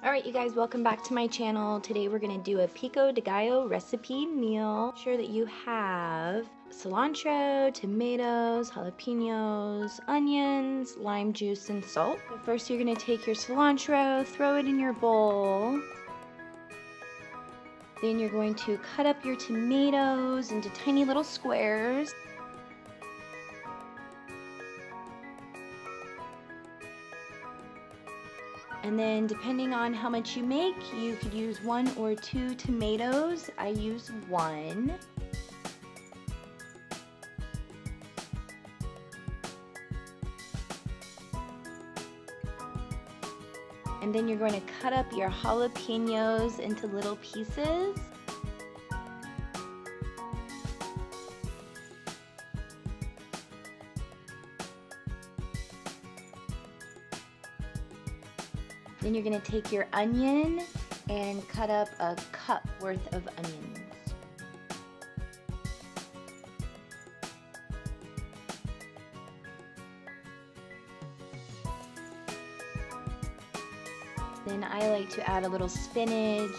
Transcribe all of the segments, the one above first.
Alright you guys, welcome back to my channel. Today we're going to do a Pico De Gallo recipe meal. Make sure that you have cilantro, tomatoes, jalapenos, onions, lime juice, and salt. So first you're going to take your cilantro, throw it in your bowl. Then you're going to cut up your tomatoes into tiny little squares. And then depending on how much you make, you could use 1 or 2 tomatoes. I use 1. And then you're going to cut up your jalapenos into little pieces. Then you're going to take your onion and cut up a cup worth of onions. Then I like to add a little spinach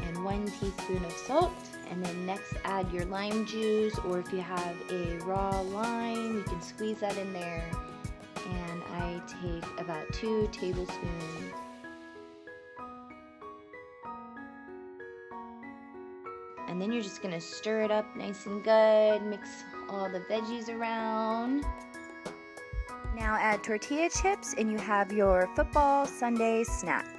and 1 teaspoon of salt. And then next add your lime juice, or if you have a raw lime, you can squeeze that in there. And I take about 2 tablespoons. And then you're just gonna stir it up nice and good, mix all the veggies around. Now add tortilla chips and you have your football Sunday snack.